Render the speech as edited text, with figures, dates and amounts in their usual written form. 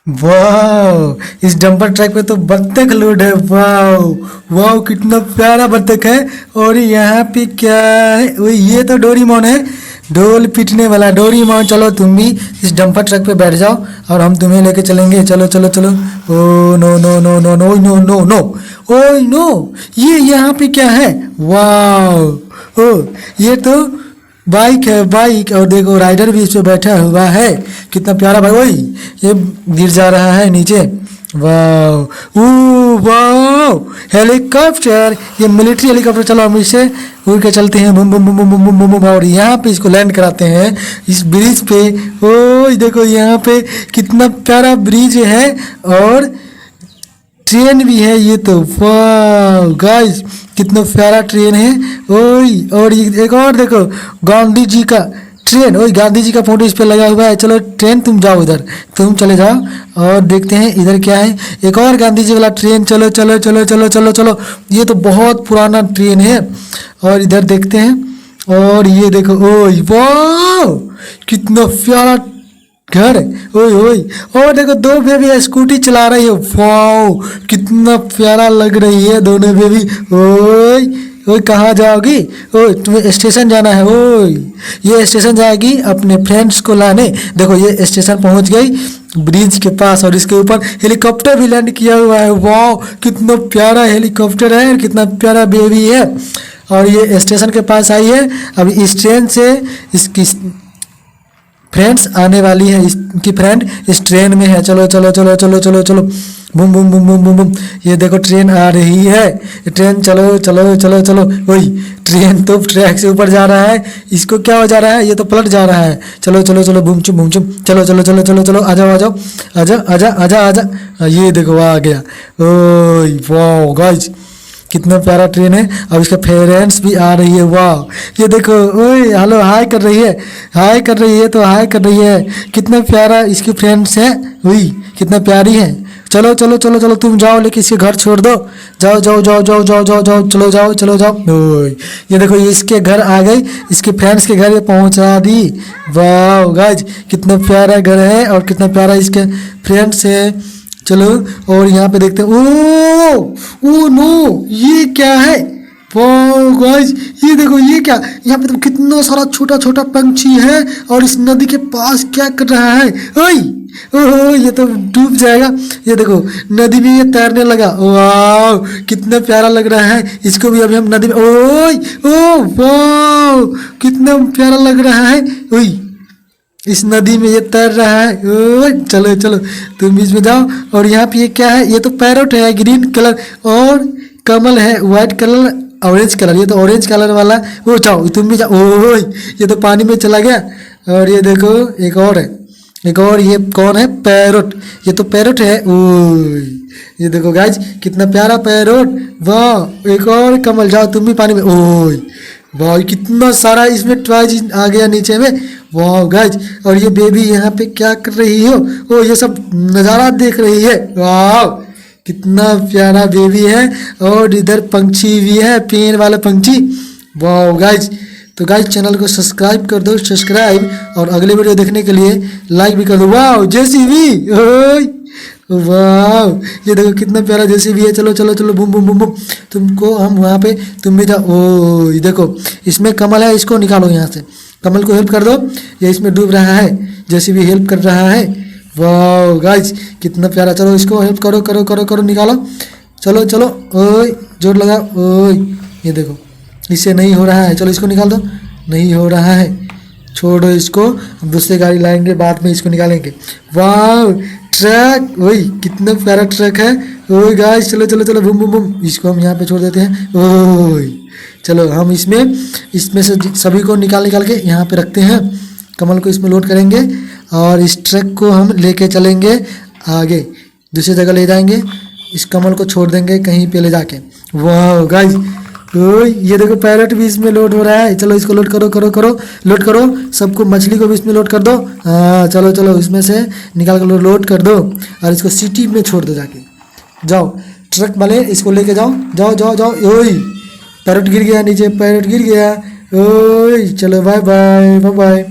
वाह, इस dumper truck पे तो बत्तख लोड है। वाह वाह, कितना प्यारा बत्तख है। और यहाँ पे क्या है? वो ये तो डोरीमोन है, ढोल पीटने वाला डोरीमोन। चलो तुम भी इस डंपर ट्रक पे बैठ जाओ और हम तुम्हें लेके चलेंगे। चलो चलो चलो। Oh no no no no no no no no, oh no, ये यहाँ पे क्या है? वाह, ओ ये तो बाइक है, बाइक। और देखो राइडर भी इस पे बैठा हुआ है, कितना प्यारा भाई। ओए, ये गिर जा रहा है नीचे। वाह, ओ वाह, हेलीकॉप्टर, ये मिलिट्री हेलीकॉप्टर। चलो हम इससे उड़ के चलते हैं, बुम बुम बुम बुम बुम बुम बुम, और यहाँ पे इसको लैंड कराते हैं इस ब्रिज पे। ओ देखो यहाँ पे कितना प्यारा ब्रिज है, और ट्रेन भी है ये तो। वाह गाइस, कितना प्यारा ट्रेन है। ओए, और ये एक और देखो, गांधी जी का ट्रेन। ओए, गांधी जी का फोटो इस पे लगा हुआ है। चलो ट्रेन तुम जाओ इधर, तुम चले जाओ और देखते हैं इधर क्या है। एक और गांधी जी वाला ट्रेन। चलो चलो चलो चलो चलो चलो, ये तो बहुत पुराना ट्रेन है। और इधर देखते हैं, और ये देखो, ओए वाह, कितना प्यारा घर है। ओए ओए, और देखो दो बेबी स्कूटी चला रही है। वाओ, कितना प्यारा लग रही है दोनों बेबी। ओए ओए, कहाँ जाओगी? ओए, तुम्हें स्टेशन जाना है। ओए, ये स्टेशन जाएगी अपने फ्रेंड्स को लाने। देखो ये स्टेशन पहुंच गई ब्रिज के पास, और इसके ऊपर हेलीकॉप्टर भी लैंड किया हुआ है। वाओ, कितना प्यारा हेलीकॉप्टर है, कितना प्यारा बेबी है। और ये स्टेशन के पास आई है। अब इस ट्रेन से इसकी फ्रेंड्स आने वाली है, इसकी फ्रेंड इस ट्रेन में है। चलो चलो चलो चलो चलो चलो, बुम बुम बुम बुम बुम बुम, ये देखो ट्रेन आ रही है। ये ट्रेन, चलो चलो चलो चलो। वही ट्रेन तो ट्रैक से ऊपर जा रहा है, इसको क्या हो जा रहा है? ये तो पलट जा रहा है। चलो चलो चलो, बुम चुम बुम चुम, चलो चलो चलो चलो चलो, आ जाओ आ जाओ, आजा आजा आजा आजा। ये देखो आ गया। ओह वाह गाइस, कितना प्यारा ट्रेन है। अब इसका पेरेंट्स भी आ रही है। वाह, ये देखो, ओए हेलो, हाय कर रही है, हाय कर रही है, तो हाय कर रही है। कितना प्यारा इसकी फ्रेंड्स है। हुई, कितना प्यारी है। चलो चलो चलो चलो, तुम जाओ, लेकिन इसके घर छोड़ दो। जाओ जाओ जाओ जाओ जाओ जाओ जाओ, चलो जाओ चलो जाओ। ओए, ये देखो ये इसके घर आ गई, इसके फ्रेंड्स के घर ये पहुंचा दी। वाह गाइज, कितना प्यारा घर है, और कितना प्यारा इसके फ्रेंड्स है। चलो, और यहाँ पे देखते हैं। ओ नो, ये क्या है? वाह गाइस, ये देखो ये क्या, यहाँ पे तो कितना सारा छोटा छोटा पंछी है, और इस नदी के पास क्या कर रहा है? ओए ओह, ये तो डूब जाएगा। ये देखो नदी में ये तैरने लगा। वाह, कितना प्यारा लग रहा है। इसको भी अभी हम नदी में, ओए ओ वाह, कितना प्यारा लग रहा है। ओए, इस नदी में ये तैर रहा है। ओए चलो चलो, तुम बीच में जाओ। और यहाँ पे ये क्या है? ये तो पैरोट है, ग्रीन कलर, और कमल है, वाइट कलर, ऑरेंज कलर। ये तो ऑरेंज कलर वाला। वो जाओ, तुम भी जाओ। ओए, ये तो पानी में चला गया। और ये देखो एक और है, एक और, ये कौन है? पैरोट, ये तो पैरोट है। ओए, ये देखो गाइज, कितना प्यारा पैरोट। वाह, एक और कमल, जाओ तुम भी पानी में। ओए वाह, कितना सारा इसमें टॉयज आ गया नीचे में। वाह गाइज, और ये बेबी यहाँ पे क्या कर रही हो? ओ, ये सब नज़ारा देख रही है। वाह, कितना प्यारा बेबी है। और इधर पंछी भी है, पेड़ वाला पंछी। वाह गाइज, तो गाइज चैनल को सब्सक्राइब कर दो, सब्सक्राइब, और अगले वीडियो देखने के लिए लाइक भी कर दो। वाह, जेसीबी, ओए वाह, ये देखो कितना प्यारा जेसीबी है। चलो चलो चलो, बुम बुम बुम बुम, तुमको हम वहाँ पे, तुम भी जाओ। ओ ये देखो, इसमें कमल है, इसको निकालो यहाँ से, कमल को हेल्प कर दो, ये इसमें डूब रहा है, जेसीबी हेल्प कर रहा है। वाह गाइज, कितना प्यारा। चलो इसको हेल्प करो करो करो करो, निकालो। चलो चलो, ओए जोर लगा। ओए, ये देखो इससे नहीं हो रहा है। चलो इसको निकाल दो, नहीं हो रहा है, छोड़ो इसको, हम दूसरी गाड़ी लाएंगे, बाद में इसको निकालेंगे। वाह, ट्रक, वही कितना प्यारा ट्रक है। ओए गाइस, चलो चलो चलो, बुम बुम बुम, इसको हम यहाँ पे छोड़ देते हैं। ओए चलो, हम इसमें से सभी को निकाल निकाल के यहाँ पे रखते हैं। कमल को इसमें लोड करेंगे, और इस ट्रक को हम लेके चलेंगे आगे, दूसरी जगह ले जाएंगे। इस कमल को छोड़ देंगे कहीं पे ले जाके। वाह गाइस, ओए ये देखो पैरेट भी इसमें लोड हो रहा है। चलो इसको लोड करो करो करो, लोड करो, सबको, मछली को भी इसमें लोड कर दो। हाँ चलो चलो, इसमें से निकाल कर लोड कर दो, और इसको सिटी में छोड़ दो जाके। जाओ ट्रक वाले, इसको लेके जाओ, जाओ जाओ जाओ। ओए पैरेट गिर गया नीचे, पैरेट गिर गया। ओए चलो, बाय बाय बाय बाय।